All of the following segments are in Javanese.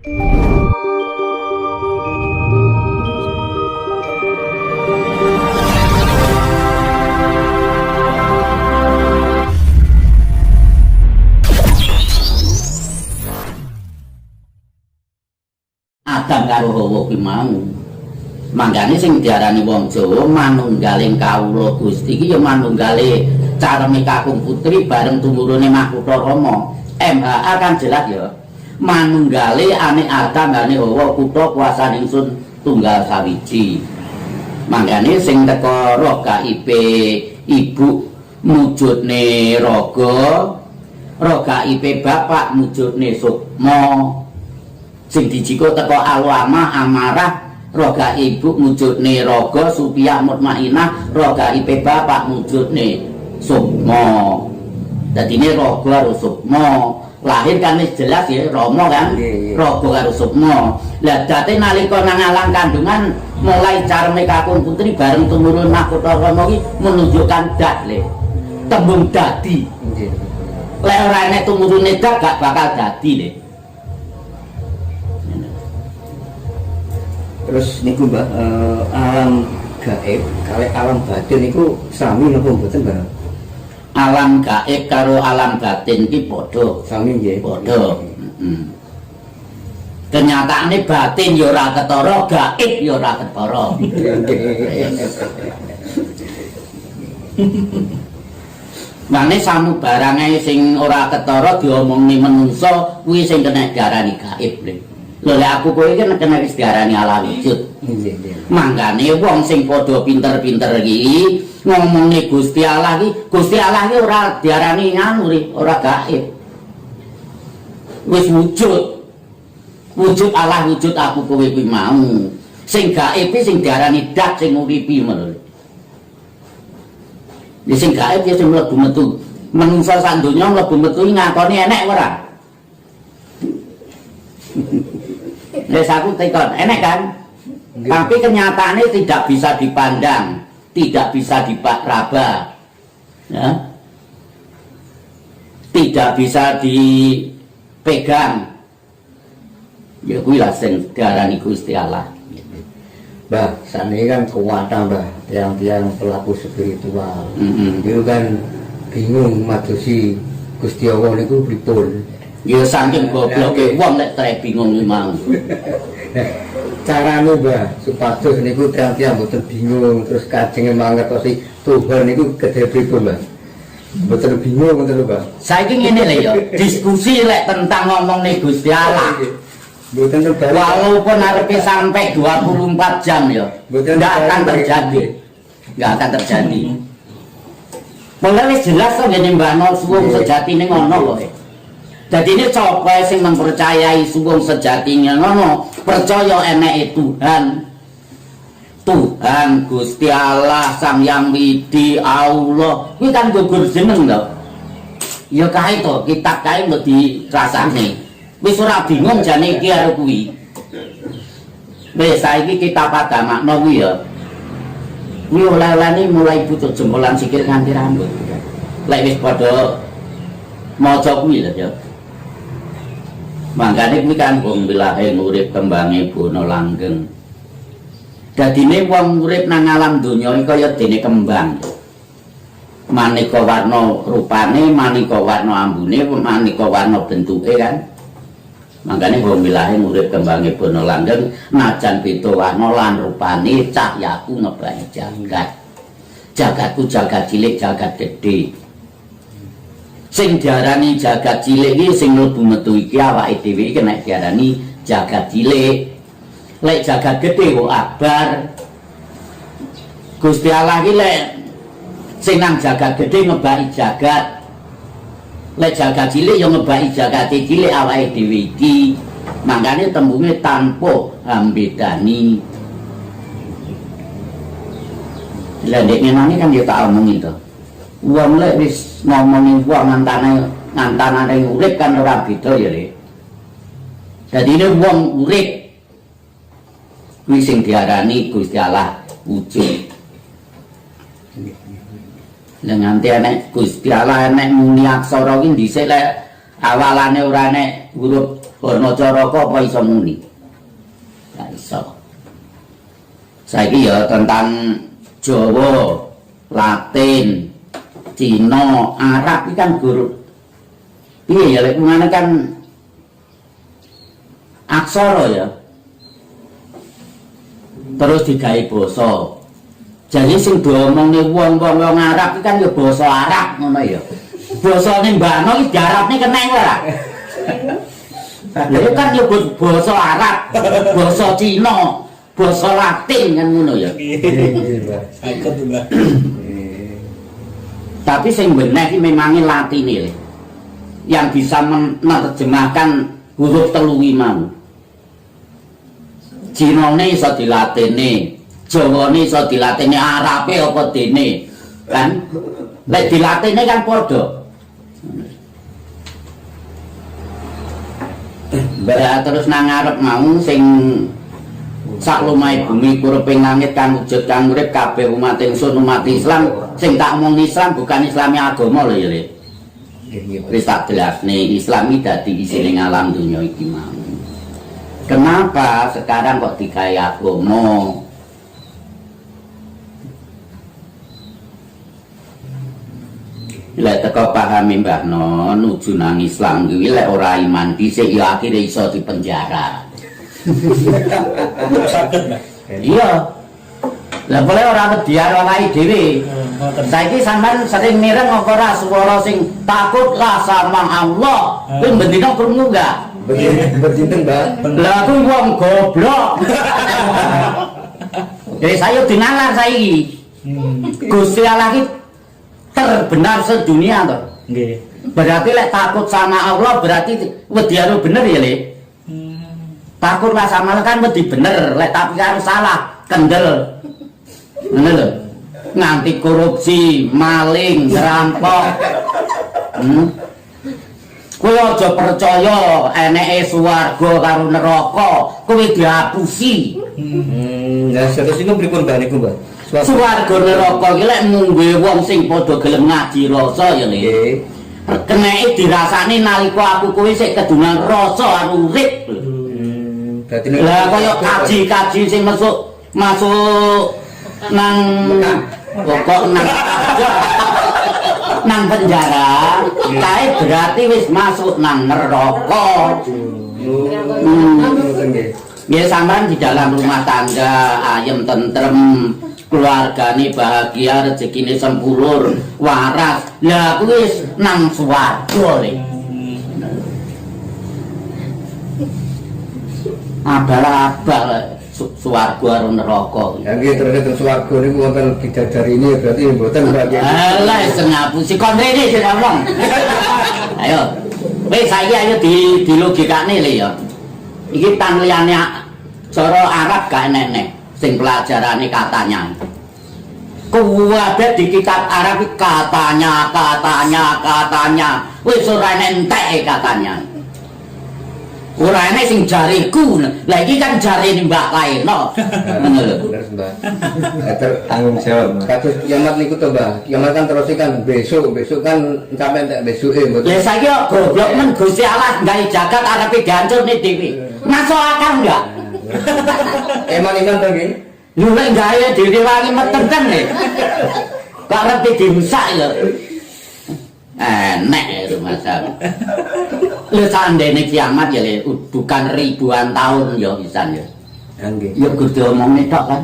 Adam karo Hawa kuwi mau. Mangkane sing diarani wong Jawa manunggaling kawula Gusti iki ya manunggale Careme Kakung Putri bareng tumurune Makutha Rama. MHA kan jelas ya. Manunggale ane Adam ane Hawa kutha kuasane ingsun tunggal sawiji. Mangkane sing teka roh gaibe ibu mujudne raga, roh gaibe bapak mujudne sukma. Sing dijiko teko alwama amarah roga ibu mujudne raga supaya mutmainah roga ipe bapak mujudne sukma. Dadi ini raga karo sukma lahir kan wis jelas ya Rama kan raga karo sukma. Lah dadi nalika nang alang kandungan mulai Careme Kakung Putri bareng tumurun Makutha Rama iki menunjukkan dat le tembung dadi. Lek ora enek tumurune dat gak bakal dadi le. Terus niku Mbah alam gaib kali alam batin niku sami napa mboten Mbah? Alam gaib karo alam batin iki padha. Sami nggih. Padha. Kenyataane batin ya ora ketara, gaib ya ora ketara. Mane samubarange sing ora ketara diomongni menungso kuwi sing kena diarani gaib lho. Lho lek aku kowe iki kena wis diarani ala wujud. Nggih. Mangkane wong sing padha pinter-pinter iki ngomongne Gusti Allah iki ora diarani anu ora gaib. Wis wujud. Wujud Allah wujud aku kowe kuwi mau. Sing gaib iki sing diarani dat sing uripi ngono. Di sing gaib ya sing mlebu metu. Menungso sak donya mlebu metu ngakoni enek ora? Wis aku tekon, enek kan? Tapi kenyataannya tidak bisa dipandang, tidak bisa diraba. Ya. Tidak bisa dipegang. Ya kuwi lah sing diarani Gusti Allah. Mbah, sakniki kan kuwata Mbah, tiang-tiang pelaku spiritual. Itu kan bingung madosi Gusti Allah niku pripun. Ya saking gobloke wong nek trek bingung memang. Carane Mbah supados niku tiang-tiang mboten bingung terus kajenge mangertosi Tuhan niku gedhe pripun Mbah. Mboten bingung ngoten lho Mbah. Saiki ngene lho ya, diskusi lek tentang ngomongne Gusti Allah. Mboten walaupun arepe sampai 24 jam ya, enggak akan terjadi. Enggak akan terjadi. Mulai wis jelas kok ngene Mbah No suwung sejatine ngono kok. Jadi ini coba sing mempercayai suwung sejatinya ngono, percaya eneke Tuhan. Tuhan Gusti Allah Sang Yang Widi Allah. Kuwi kan gugur jeneng lho. Ya kae to, kitab kae mbok dirasane. Wis ora bingung jane iki karo kuwi. Wis saiki kitab Adamakna kuwi ya. Kuwi oleh-olehane mulai pucuk jempolan sikil nganti rambut. Lek wis padha maca kuwi lho ya. Mangkane kuwi kan wong bilahe urip kembange bono langgeng. Dadine wong urip nang alam donya iki kaya dene kembang. Maneka warna rupane, maneka warna ambune, maneka warna bentuke kan. Mangkane wong bilahe urip kembange bono langgeng, najan beda warna lan rupane cahyaku ngebahi jagat. Jagatku jagat cilik, jagat gedhe. Sing diarani jagat cilik iki sing mlebu metu iki awake dhewe iki nek diarani jagat cilik. Lek jagat gedhe kok akbar. Gusti Allah iki lek sing nang jagat gedhe ngebaki jagat. Lek jagat cilik ya ngebaki jagat cilik awake dhewe iki. Mangkane tembunge tanpa ambedani. Lah nek ngene kan ya tak omongi to. Wong lek wis ngomongi wong ngantanane urip kan ora beda ya Le. Dadine wong urip kuwi sing diarani Gusti Allah wujud. Lah nganti enek Gusti Allah enek muni aksara iki dhisik lek awalane ora enek huruf ana caraka apa iso muni. Gak iso. Saiki ya tentang Jawa, Latin, Cina, Arab iki kan guru. Piye ya lek ngene kan aksara ya. Terus digawe basa. Jadi sing diomongne wong-wong Arab iki kan ya basa Arab ngono ya. Basane mbakno iki diarapne keneng ora? Lha kan ya basa Arab, basa Cina, basa Latin kan ngono ya. Ikut Mbah. Tapi sing bener iki memang Latine yang bisa menerjemahkan huruf telu mau. Cinane iso dilatine, Jawane iso dilatine, Arabe apa dene. Kan lek dilatine kan padha. Terus nang ngarep mau sing sak lumahe bumi kureping langit kang wujud kang urip kabeh umat ingsun umat Islam sing tak omong Islam bukan Islami agama lho ya Le. Wis tak jelasne Islam iki dadi isine alam dunya iki mau. Kenapa sekarang kok digawe agama? Lek teko pahami Mbah Non nuju nang Islam kuwi lek ora iman dhisik ya akhire iso dipenjara. Sakit Mbah. Iya. Lah boleh ora wedi karo awake dhewe. Saiki sampean sering mireng apa ora swara sing takutlah sama Allah. Kuwi bendina krungu enggak? Bertinten, Mbak. Lah aku wong goblok. Jadi saya dinalar saiki. Gusti Allah iki terbenar sedunia toh. Nggih. Berarti lek takut sama Allah berarti wedi karo bener ya, Le. Takutlah sama Allah kan wedi bener, lek tapi karo salah, kendel. Ngono lho. Nganti korupsi, maling, ngerampok. Kowe aja percaya eneke swarga karo neraka, kowe dihapusi. Nah, terus iku pripun Mbak niku, Mbak? Swarga neraka iki lek mungwe wong sing padha gelem ngaji rasa ya, Le. Keneke dirasani nalika aku kowe sik kedungan rasa aku urip. Berarti Lah kaya kaji-kaji sing masuk nang pokok nang penjara, kae berarti wis masuk nang neraka. Ya sampean di dalam rumah tangga ayem tentrem, keluargane bahagia, rezekine sempulur, waras. Lah kuwi wis nang swarga Le. Abal-abal swarga karo neraka. Ya nggih terus swarga niku wonten bidadari ini berarti mboten Mbak. Alah sing ngapusi kon rene sing ngomong. Ayo. Wis saiki ayo dilogikane Le ya. Iki tan liyane cara Arab gak enek sing pelajarane katanya. Kuwabe di kitab Arab katanya. Wis ora entek katanya. Ora enek sing jariku. Lah iki kan jarine Mbak Laino. Ngono lho. Bener, Mbak. Tanggung jawab. Kados kiamat niku to, Mbak. Kiamat kan terus kan besok kan sampe entek besuke mboten. Ya saiki kok goblok men Gusti Allah gawe jagat arepe dihancurne dhewe. Masuk akal enggak? Iman to nggih. Lho lek gawe dhewe wangi meteng nih. Kok arepe dirusak ya. Enek itu masalah. Lho sandene kiamat ya Le, bukan ribuan tahun ya pisan ya. Nggih. Ya kudu omongne tok kan.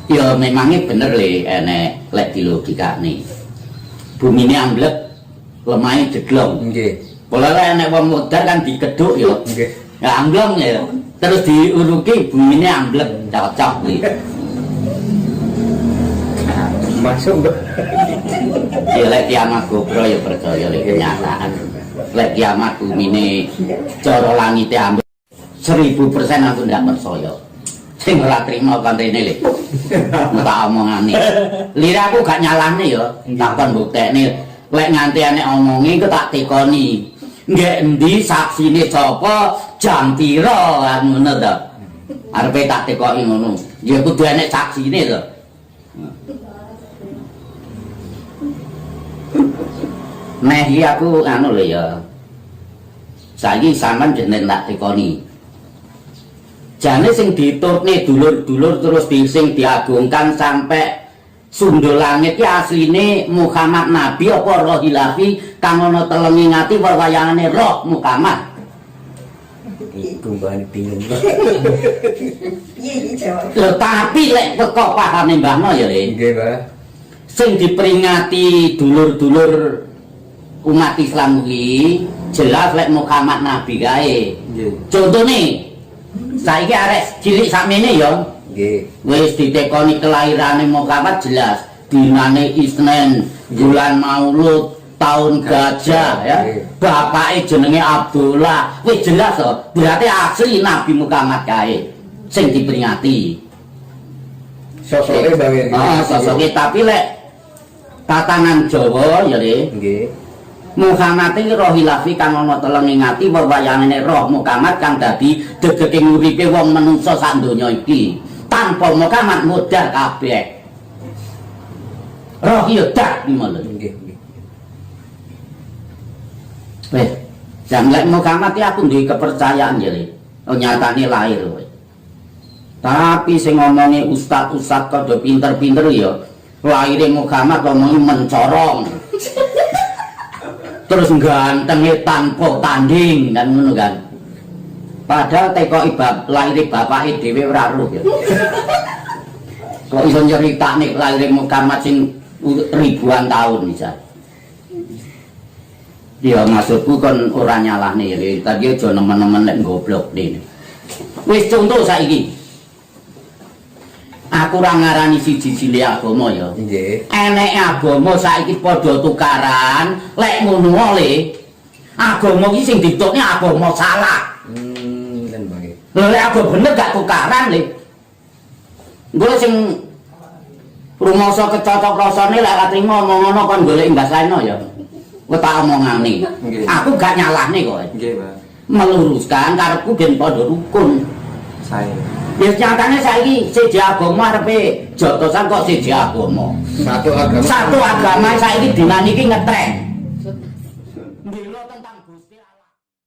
Ya memangnya bener Le, enek lek dilogikane. Bumine amblek, lemahe jeglong. Nggih. Pola enek wong modar kan dikeduk ya. Nggih. Ya amblong ya. Terus diuruki bumine amblek cocok iki. Masuk, Mbak. Ya lek kiamat gobro ya percaya lek kenyataan. Lek kiamat bumine cara langite amblek 1000% aku ndak percaya. Sing ora trimo kan rene Le. Tak omongane. Lira aku gak nyalahne ya, tak kon buktekne. Lek nganti enek omongi ku tak tekoni. Nggih endi saksine sapa, jam pira ngono to. Arepe tak tekoki ngono. Ya kudu enek saksine to. Meh iki aku anu lho ya. Saiki sampean jeneng tak tekoni. Jane sing diturne dulur-dulur terus sing diagungkan sampai sundul langit ki asline Muhammad Nabi apa Roh Ilahi kang ana telengi ngati wayangane Roh Muhammad. Iku mbane bingung. Lho tapi lek teko pahame Mbah No ya Le. Nggih, Mbah. Sing diperingati dulur-dulur umat Islam kuwi jelas lek Muhammad Nabi kae. Nggih. Contone saiki arek cilik sakmene ya. Nggih. Wis ditekoni kelahirane Muhammad jelas dinane Isnin, bulan Maulud, tahun gajah ya. Bapake jenenge Abdullah. Wis jelas to, berarti asli Nabi Muhammad kae sing diperingati. Sosoke banget. Sosoke tapi lek tatanan Jawa ya Le. Nggih. Muhammad iki roh ilahi kang ana telenge ngati wewayangane roh Muhammad kang dadi degeke uripe wong manungsa sak donya iki. Tanpa Muhammad modar kabeh. Roh iki dak ngono. Nggih. Wes, jam lek Muhammad iki aku duwe kepercayaan ya Le. Oh nyatane lahir kowe. Tapi sing ngomongi ustaz-ustaz kok pinter-pinter ya. Lahire Muhammad ngomongi mencorong. Terus gantenge tanpa tanding kan ngono kan. Padahal teko lahire bapake dhewe ora roh ya. Kok iso nyeritakne lahire Muhammad sing ribuan tahun misal. Ya maksudku kan ora nyalahne ya, tadi aja nemen-nemen nek goblok dene. Wis contoh saiki. Aku ora ngarani siji cilik agama ya. Nggih. Enek agama saiki padha tukaran, lek ngono wae. Agama iki sing ditutne agama salah. Kan bae. Lha lek agama bener gak tukaran le. Engko sing rumangsa kecocok rasane lek ora trimo omong ngono kon golek mbas laino ya. Kowe tak omongane. Aku gak nyalahne kowe. Nggih, Pak. Meluruskan karepku ben padha rukun. Saya. Ya nyatane saiki siji agama arepe jotosan kok siji agama. Satu agama. Satu agama saiki dinani iki ngetren.